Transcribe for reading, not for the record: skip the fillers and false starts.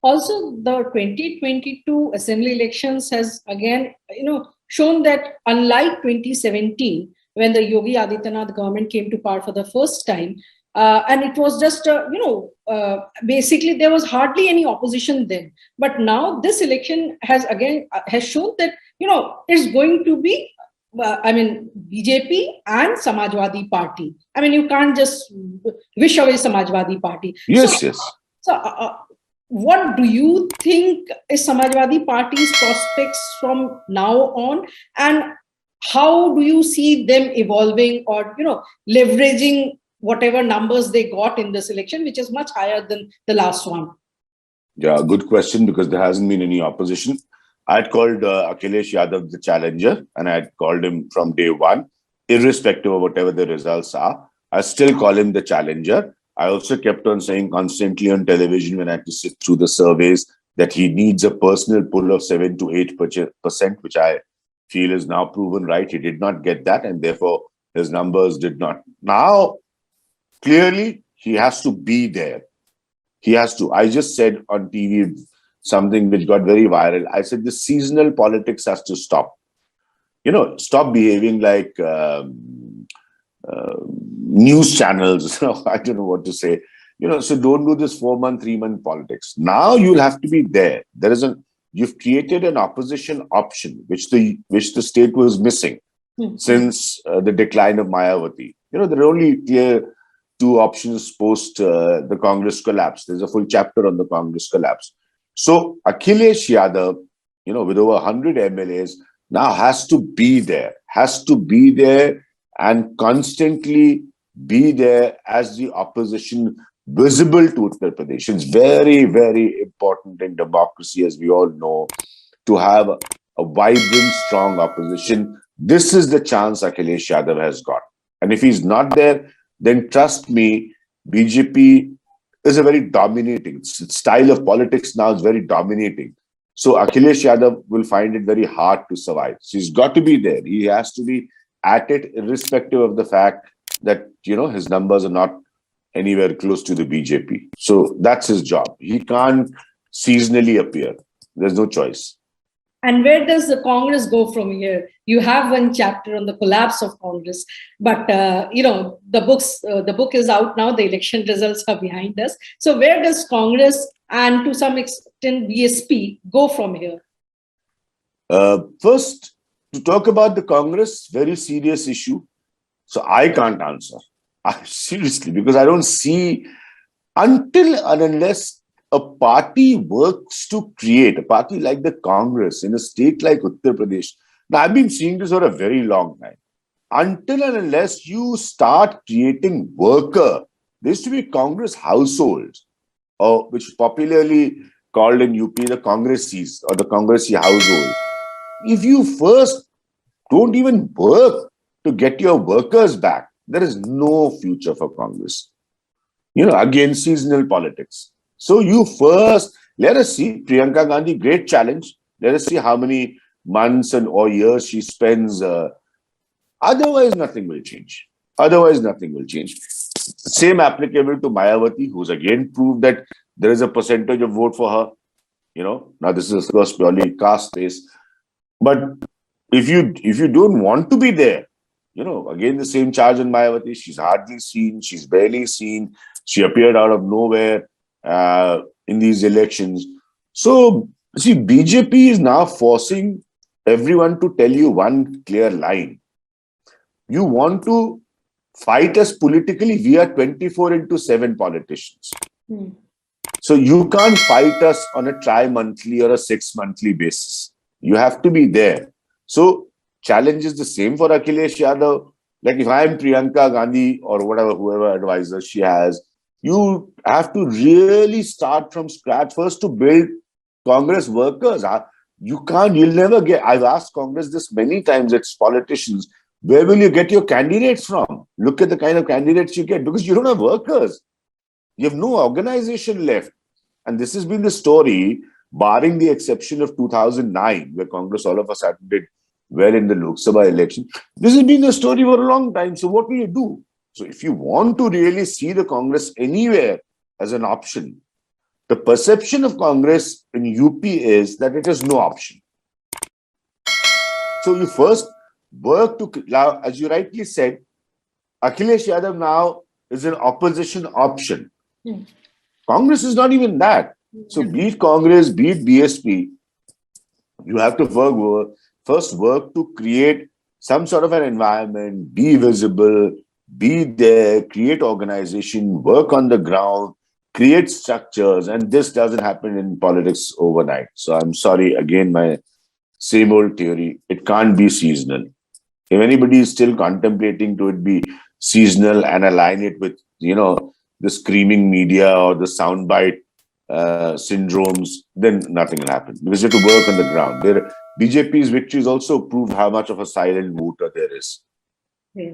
Also, the 2022 assembly elections has again, shown that unlike 2017, when the Yogi Adityanath government came to power for the first time, and it was just, basically there was hardly any opposition then. But now this election has shown that, it's going to be, BJP and Samajwadi Party. I mean, you can't just wish away Samajwadi Party. Yes, yes. What do you think is Samajwadi Party's prospects from now on, and how do you see them evolving or leveraging whatever numbers they got in this election, which is much higher than the last one? Yeah, good question, because there hasn't been any opposition. I'd called Akhilesh Yadav the challenger, and I'd called him from day one, irrespective of whatever the results are. I still call him the challenger. I also kept on saying constantly on television when I had to sit through the surveys that he needs a personal pull of 7 to 8%, which I feel is now proven right. He did not get that, and therefore his numbers did not. Now, clearly, he has to be there. He has to. I just said on TV something which got very viral. I said the seasonal politics has to stop. Stop behaving like news channels. I don't know what to say. So don't do this 4-month, 3-month politics. Now you'll have to be there. You've created an opposition option, which the state was missing since the decline of Mayawati. There are only clear two options post the Congress collapse. There's a full chapter on the Congress collapse. So Akhilesh Yadav, with over 100 MLAs, now has to be there and constantly be there as the opposition visible to Uttar Pradesh. It's very, very important in democracy, as we all know, to have a vibrant, strong opposition. This is the chance Akhilesh Yadav has got. And if he's not there, then trust me, BJP is a very dominating style of politics now is very dominating. So Akhilesh Yadav will find it very hard to survive. So he's got to be there. He has to be at it, irrespective of the fact that, his numbers are not anywhere close to the BJP. So that's his job. He can't seasonally appear. There's no choice. And where does the Congress go from here? You have one chapter on the collapse of Congress, but the book is out now. The election results are behind us. So where does Congress and to some extent BSP go from here? First, to talk about the Congress, very serious issue. So I can't answer. Seriously, because I don't see until and unless a party works to create a party like the Congress in a state like Uttar Pradesh. Now, I've been seeing this for a very long time. Until and unless you start creating there used to be Congress households, which popularly called in UP the Congressis or the Congressi household. If you first don't even work to get your workers back, there is no future for Congress. Again, seasonal politics. So you first, let us see, Priyanka Gandhi, great challenge. Let us see how many months or years she spends. Otherwise, nothing will change. Same applicable to Mayawati, who's again proved that there is a percentage of vote for her. Now this is of course purely caste based. But if you don't want to be there, again the same charge on Mayawati. She's hardly seen. She's barely seen. She appeared out of nowhere in these elections. So, see, BJP is now forcing everyone to tell you one clear line. You want to fight us politically, we are 24/7 politicians. So you can't fight us on a tri-monthly or a 6-monthly basis. You have to be there. So challenge is the same for Akhilesh Yadav. Like if I am Priyanka Gandhi or whoever advisor she has, you have to really start from scratch first to build Congress workers. You'll never get, I've asked Congress this many times, it's politicians, where will you get your candidates from? Look at the kind of candidates you get because you don't have workers. You have no organization left. And this has been the story, barring the exception of 2009, where Congress all of a sudden did well in the Lok Sabha election. This has been the story for a long time. So what will you do? So if you want to really see the Congress anywhere as an option, the perception of Congress in UP is that it is no option. So you first work to, now, as you rightly said, Akhilesh Yadav now is an opposition option. Hmm. Congress is not even that. So be it Congress, be it BSP, you have to first work to create some sort of an environment, be visible, be there, create organization, work on the ground, create structures. And this doesn't happen in politics overnight. So I'm sorry, again, my same old theory, it can't be seasonal. If anybody is still contemplating to it be seasonal and align it with, the screaming media or the soundbite syndromes, then nothing will happen. Because you have to work on the ground. BJP's victories also prove how much of a silent voter there is. Yeah.